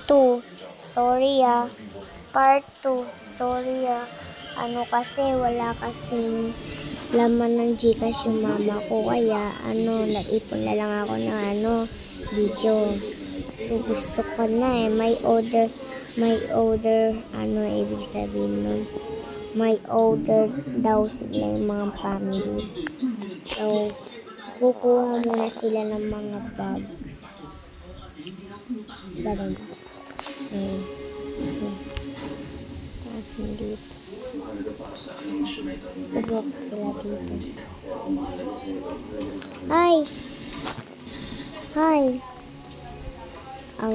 2. Sorry Part 2. Sorry Ano kasi, wala kasing laman ng Gcash yung mama ko. Kaya, naipon na lang ako ng video. So, gusto ko na May order, ibig sabihin nun? May order daw sila yung mga family. So, kukuha muna sila ng mga bags. Ganun. Dito. Kukuha ko sila dito. Hi!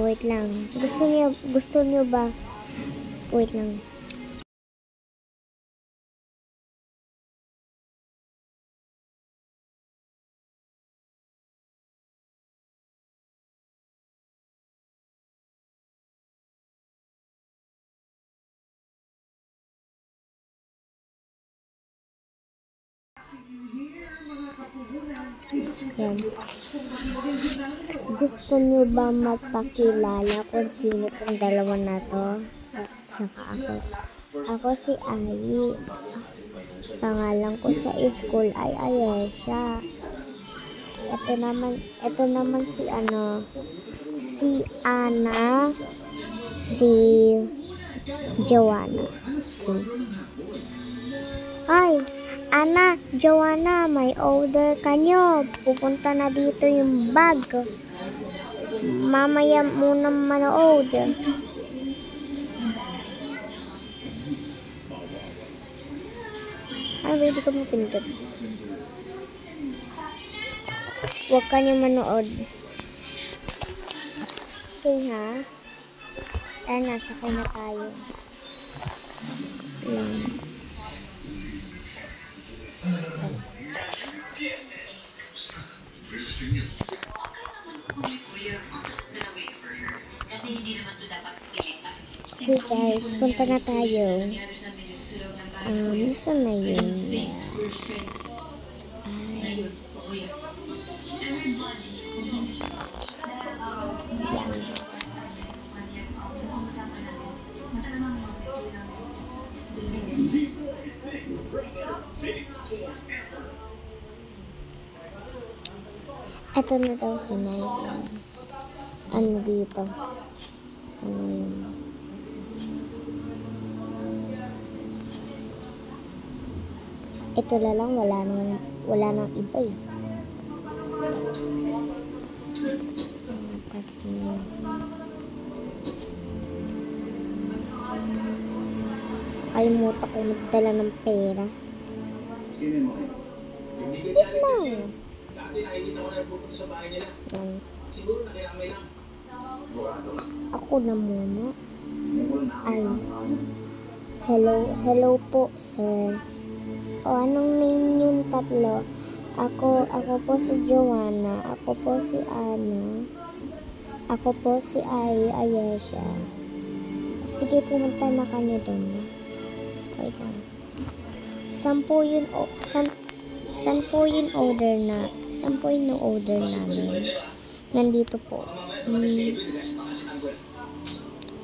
Wait lang. Gusto niyo ba? Wait lang. Yan. Gusto niyo ba magpakilala kung sino tong dalawa na to? Tsaka ako. Ako si Ai. Pangalan ko sa school ay Ayesha. Ito naman si Ana, si Joanna. Hi! Ana, Joanna, may order kanyo. Pupunta na dito yung bag. Mamaya muna manood. Hindi ko mapindot. Huwag ka niyo manood. Okay, ha? Tara, sakay na tayo. Lang. Okay guys, punta na tayo. Saan na yun? Ito na daw si Nay. Dito? Saan na yun? Ito na lang, wala nang iba eh. Kalimutan ko magdala ng pera. Wait lang. Ako na muna. Hello po, sir. Anong name yung tatlo? Ako po si Joanna. Ako po si Ana. Ako po si Ayesha. Sige, pumunta na kayo doon. Wait lang. Saan po yung order namin? Nandito po.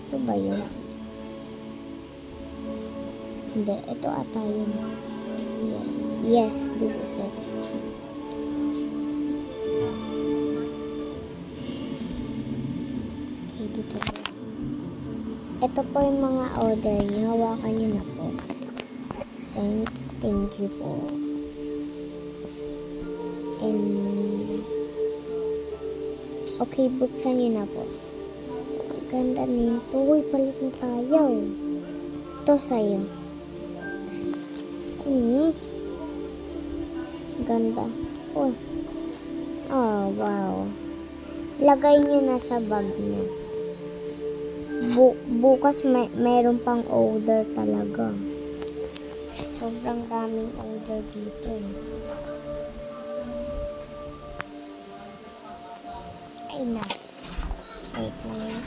Ito ba yun? Hindi, ito ata yun. Yes, this is it. Okay, dito po. Ito po yung mga order niyo. Hawakan niyo na po. Thank you po. Okay, buksan niyo na po. Ang ganda nito. Uy, palit na tayo. Ito sa'yo. Ganda. Oh, wow. Lagay niyo na sa bag niyo. Bukas meron pang order talaga. Sobrang daming order dito. Ay na. Wait lang.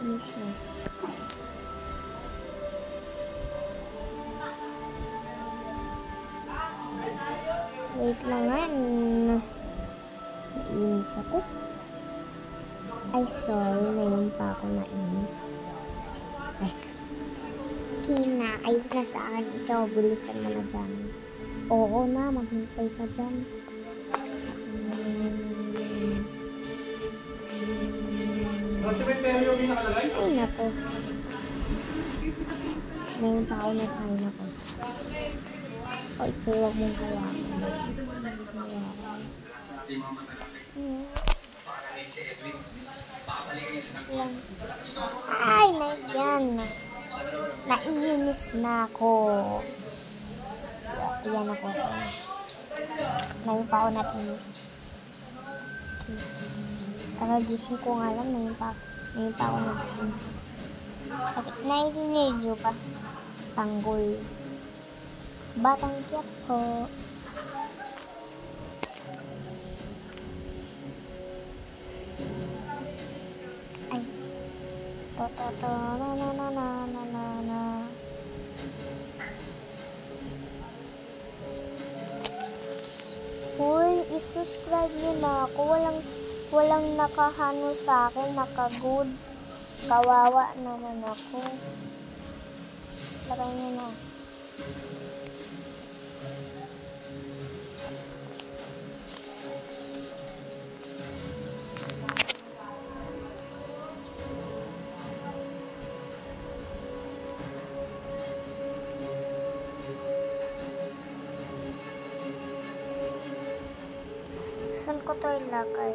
Ano siya? Wait lang nga. Nainis ako. Ay, sorry. Ngayon pa ako nainis. Ay. Kina, ayos na sa akin. Ikaw, bilisan mo na dyan. Oo na, maghintay ka dyan. Ay, naku. Ngayon pa ako nagkain ako. O, ito huwag mong hawakan. Ay, yan. Naiinis na ako. Iyan ako. Ngayon pa ako naiinis. Kakagising ko nga lang. Ngayon pa ako nagising. Okay, naiinig nyo ba? Tanggol. Batang kiyak po. Ay. Na. Uy, isubscribe nyo na ako. Walang nakahano sa akin. Nakagood. Kawawa naman ako. Lagay nyo na. Saan ko to ilagay?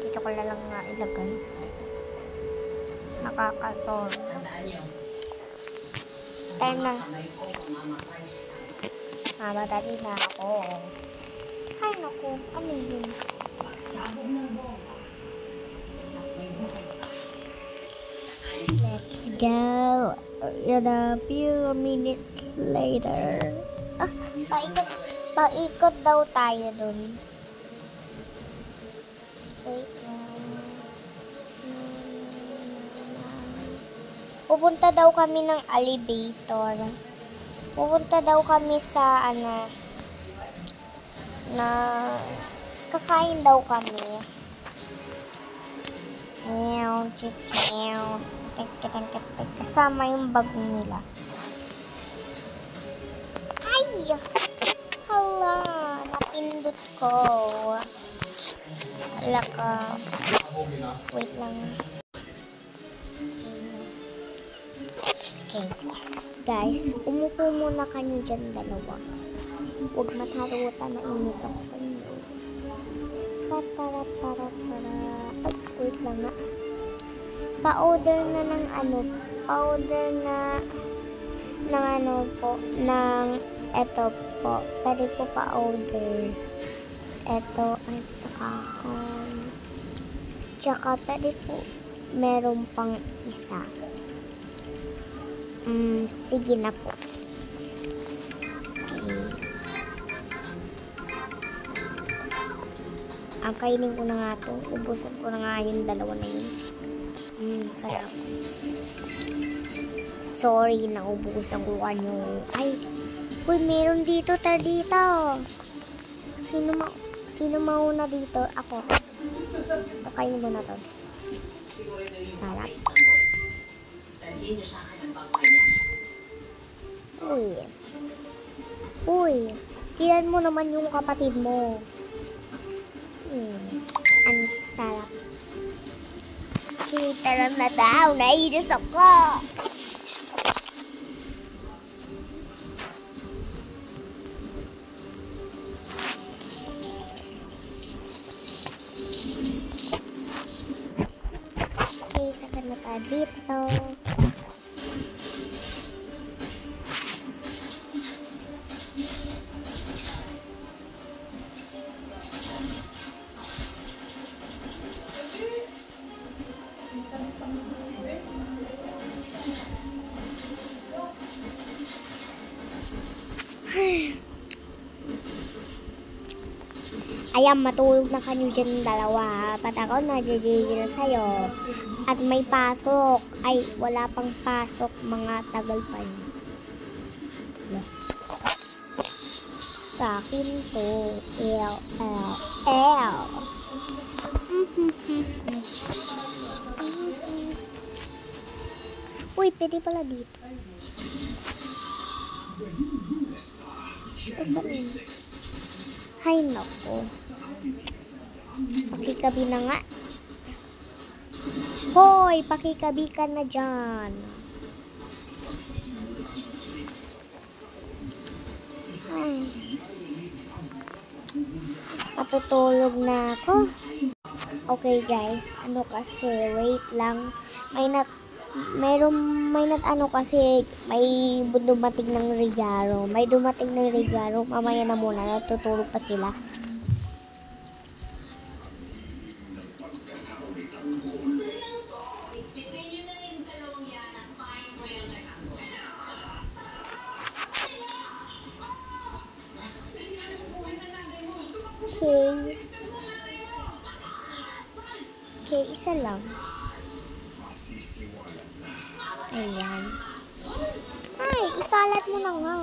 Dito ko lang nga ilagay. Nakakator. Time na. Madali na ako. Ay, naku. Ano yun? Let's go. A few minutes later. Ah, paikot daw tayo dun. Wait lang. Pupunta daw kami ng elevator. Pupunta daw kami sa kakain daw kami. Kasama yung bag nila. Ay! Hala! Napindot ko. Hala ka. Wait lang. Okay. Guys, umupo muna kayo dyan dalawa. Huwag matarutan na inis ako sa inyo. Tara. Ay, wait lang nga. Pa-order na ng eto po. Pwede po pa-order. Eto, ay, kahon. Tsaka, pwede po, meron pang isa. Sige na po. Okay. Ang kainin ko na nga to. Ubusan ko na nga yung dalawa na yun. Sarap. Sorry, naubusan ko ano. Ay, uy, meron dito, tardita. Sino mauna dito? Ako. Ito, kainin mo na to. Sarap. Uy, tinan mo naman yung kapatid mo. Ang sarap. Kita lang na daw, nainis ako. Okay, saka na tayo dito. Ayan, matulog na kayo dyan dalawa. Ba't ako nagigigil sa'yo? At may pasok. Ay, wala pang pasok. Mga tagal pa yun. Sa akin to. L, L, L. Uy, pwede pala dito. Saan yun? Hay nako. Pakikabi na nga. Hoy, pakikabi ka na dyan. Matutulog na ako. Okay guys, ano kasi, wait lang. May dumating ng regalo. May dumating ng regalo. Mamaya na muna, natutulog pa sila. Okay, isa lang. Ayan. Ay, ikalat mo na nga.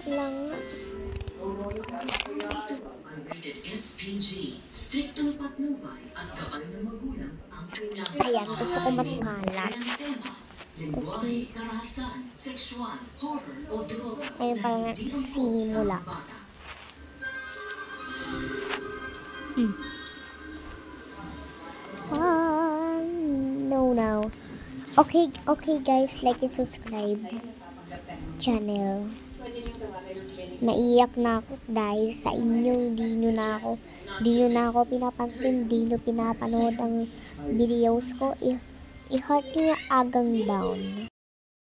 Lang. SPG, striktong patnubay at gabay ng magulang ang kailangan. Ayan, gusto ko matkalat. Lingwahe, karahasan, sexual, horror o droga. Ayun pa nga, simula. No. Okay guys, like and subscribe channel. Naiyak na ako dahil sa inyong di nyo na ako pinapansin, di nyo pinapanood ang videos ko. I-heart nyo agang down.